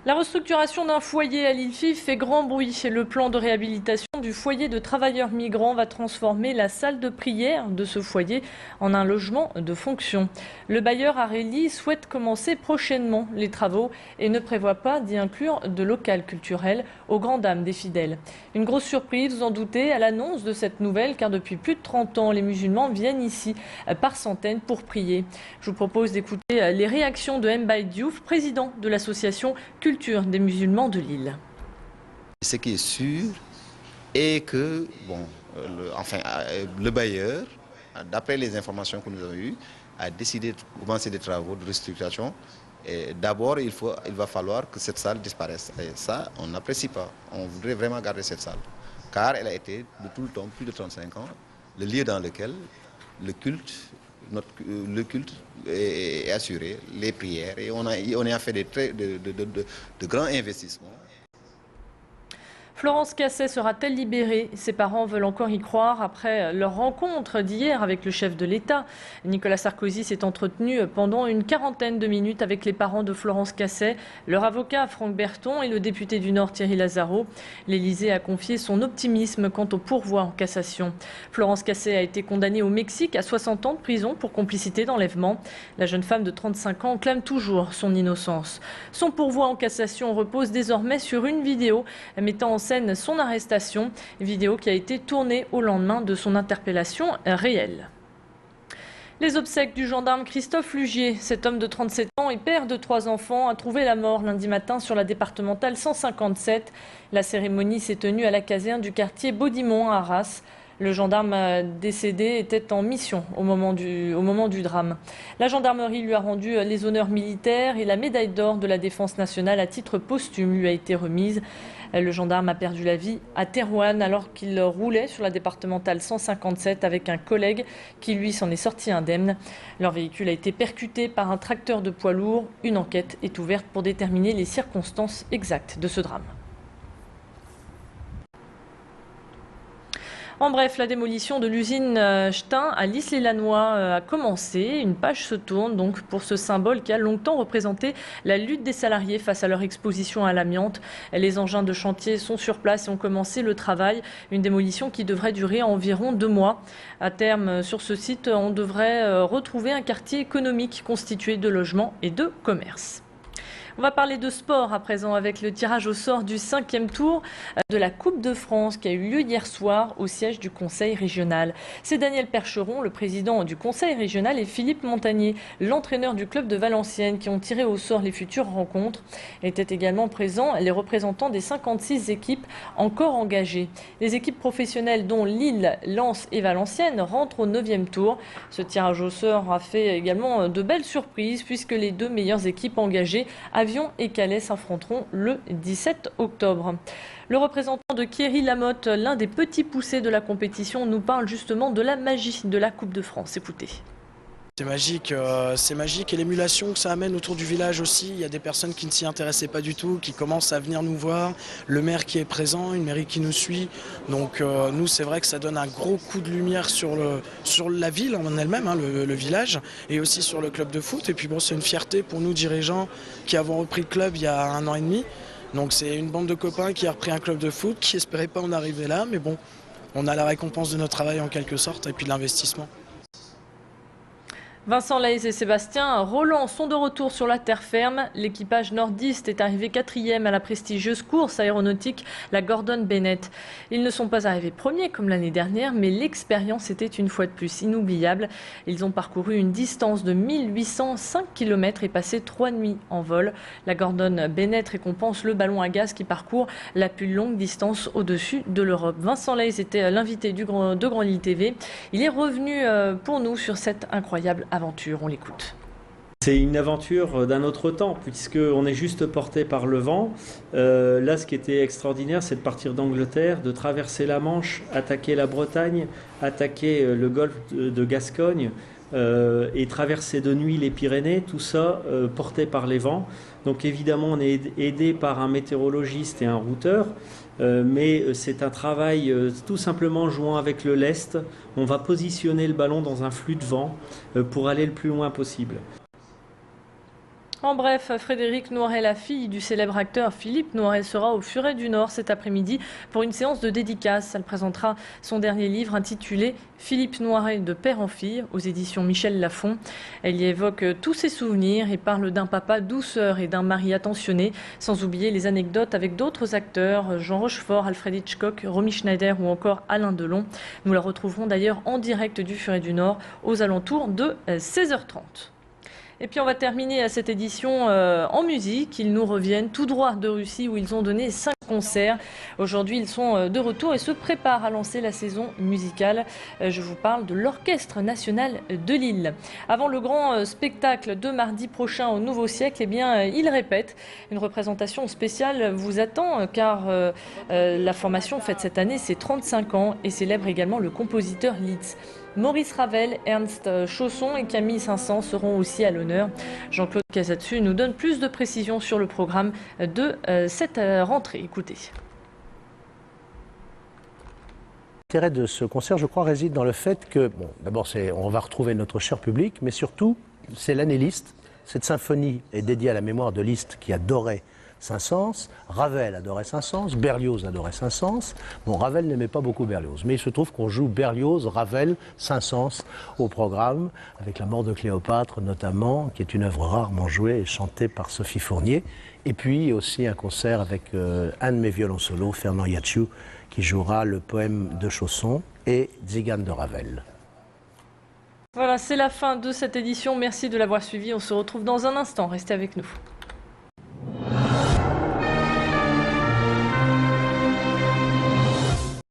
La restructuration d'un foyer à l'ILFIF fait grand bruit. Le plan de réhabilitation du foyer de travailleurs migrants va transformer la salle de prière de ce foyer en un logement de fonction. Le bailleur Areli souhaite commencer prochainement les travaux et ne prévoit pas d'y inclure de local culturel aux grandes dames des fidèles. Une grosse surprise, vous en doutez, à l'annonce de cette nouvelle, car depuis plus de 30 ans, les musulmans viennent ici par centaines pour prier. Je vous propose d'écouter les réactions de Mbaye Diouf, président de l'association Culture des musulmans de Lille. Ce qui est sûr est que le bailleur, d'après les informations que nous avons eues, a décidé de commencer des travaux de restructuration. D'abord, il va falloir que cette salle disparaisse. Et ça, on n'apprécie pas. On voudrait vraiment garder cette salle. Car elle a été, de tout le temps, plus de 35 ans, le lieu dans lequel le culte est assuré, les prières, et on a fait de grands investissements. Florence Cassay sera-t-elle libérée? Ses parents veulent encore y croire après leur rencontre d'hier avec le chef de l'État. Nicolas Sarkozy s'est entretenu pendant une quarantaine de minutes avec les parents de Florence Cassay, leur avocat Franck Berton et le député du Nord Thierry Lazaro. L'Élysée a confié son optimisme quant au pourvoi en cassation. Florence Cassay a été condamnée au Mexique à 60 ans de prison pour complicité d'enlèvement. La jeune femme de 35 ans clame toujours son innocence. Son pourvoi en cassation repose désormais sur une vidéo mettant en scène son arrestation, vidéo qui a été tournée au lendemain de son interpellation réelle. Les obsèques du gendarme Christophe Lugier, cet homme de 37 ans et père de 3 enfants, a trouvé la mort lundi matin sur la départementale 157. La cérémonie s'est tenue à la caserne du quartier Baudimont à Arras. Le gendarme décédé était en mission au moment du drame. La gendarmerie lui a rendu les honneurs militaires et la médaille d'or de la défense nationale à titre posthume lui a été remise. Le gendarme a perdu la vie à Thérouanne alors qu'il roulait sur la départementale 157 avec un collègue qui lui s'en est sorti indemne. Leur véhicule a été percuté par un tracteur de poids lourd. Une enquête est ouverte pour déterminer les circonstances exactes de ce drame. En bref, la démolition de l'usine Stein à Lys-les-Lannoy a commencé. Une page se tourne donc pour ce symbole qui a longtemps représenté la lutte des salariés face à leur exposition à l'amiante. Les engins de chantier sont sur place et ont commencé le travail. Une démolition qui devrait durer environ 2 mois. À terme, sur ce site, on devrait retrouver un quartier économique constitué de logements et de commerces. On va parler de sport à présent avec le tirage au sort du 5e tour de la Coupe de France qui a eu lieu hier soir au siège du Conseil régional. C'est Daniel Percheron, le président du Conseil régional, et Philippe Montagnier, l'entraîneur du club de Valenciennes, qui ont tiré au sort les futures rencontres. Étaient également présents les représentants des 56 équipes encore engagées. Les équipes professionnelles dont Lille, Lens et Valenciennes rentrent au 9e tour. Ce tirage au sort a fait également de belles surprises puisque les 2 meilleures équipes engagées Avion et Calais s'affronteront le 17 octobre. Le représentant de Thierry Lamotte, l'un des petits poussés de la compétition, nous parle justement de la magie de la Coupe de France. Écoutez. C'est magique et l'émulation que ça amène autour du village aussi. Il y a des personnes qui ne s'y intéressaient pas du tout, qui commencent à venir nous voir. Le maire qui est présent, une mairie qui nous suit. Donc nous, c'est vrai que ça donne un gros coup de lumière sur la ville en elle-même, hein, le village, et aussi sur le club de foot. Et puis bon, c'est une fierté pour nous dirigeants qui avons repris le club il y a 1 an et demi. Donc c'est une bande de copains qui a repris un club de foot, qui espérait pas en arriver là. Mais bon, on a la récompense de notre travail en quelque sorte et puis de l'investissement. Vincent Laïs et Sébastien Roland sont de retour sur la terre ferme. L'équipage nordiste est arrivé 4e à la prestigieuse course aéronautique, la Gordon Bennett. Ils ne sont pas arrivés premiers comme l'année dernière, mais l'expérience était une fois de plus inoubliable. Ils ont parcouru une distance de 1805 km et passé 3 nuits en vol. La Gordon Bennett récompense le ballon à gaz qui parcourt la plus longue distance au-dessus de l'Europe. Vincent Laïs était l'invité de Grand Lille TV. Il est revenu pour nous sur cette incroyable aventure, on l'écoute. C'est une aventure d'un autre temps, puisqu'on est juste porté par le vent. Là, ce qui était extraordinaire, c'est de partir d'Angleterre, de traverser la Manche, attaquer la Bretagne, attaquer le golfe de Gascogne et traverser de nuit les Pyrénées, tout ça porté par les vents. Donc évidemment, on est aidé par un météorologiste et un routeur. Mais c'est un travail tout simplement jouant avec le lest. On va positionner le ballon dans un flux de vent pour aller le plus loin possible. En bref, Frédéric Noiret, la fille du célèbre acteur Philippe Noiret, sera au Furet du Nord cet après-midi pour une séance de dédicace. Elle présentera son dernier livre intitulé Philippe Noiret de père en fille aux éditions Michel Lafon. Elle y évoque tous ses souvenirs et parle d'un papa douceur et d'un mari attentionné, sans oublier les anecdotes avec d'autres acteurs, Jean Rochefort, Alfred Hitchcock, Romy Schneider ou encore Alain Delon. Nous la retrouverons d'ailleurs en direct du Furet du Nord aux alentours de 16h30. Et puis on va terminer cette édition en musique. Ils nous reviennent tout droit de Russie où ils ont donné 5 concerts. Aujourd'hui, ils sont de retour et se préparent à lancer la saison musicale. Je vous parle de l'Orchestre National de Lille. Avant le grand spectacle de mardi prochain au Nouveau Siècle, eh bien, ils répètent. Une représentation spéciale vous attend car la formation fête cette année ses 35 ans et célèbre également le compositeur Liszt. Maurice Ravel, Ernst Chausson et Camille Saint-Saëns seront aussi à l'honneur. Jean-Claude Casatsu nous donne plus de précisions sur le programme de cette rentrée. Écoutez. L'intérêt de ce concert, je crois, réside dans le fait que, bon, d'abord, on va retrouver notre cher public, mais surtout, c'est l'année Liszt. Cette symphonie est dédiée à la mémoire de Liszt qui adorait Saint-Saëns, Ravel adorait Saint-Saëns, Berlioz adorait Saint-Saëns. Bon, Ravel n'aimait pas beaucoup Berlioz, mais il se trouve qu'on joue Berlioz, Ravel, Saint-Saëns au programme, avec La mort de Cléopâtre notamment, qui est une œuvre rarement jouée et chantée par Sophie Fournier. Et puis aussi un concert avec un de mes violoncellos, Fernand Yatchou, qui jouera le poème de Chausson et Tzigane de Ravel. Voilà, c'est la fin de cette édition. Merci de l'avoir suivi. On se retrouve dans un instant. Restez avec nous.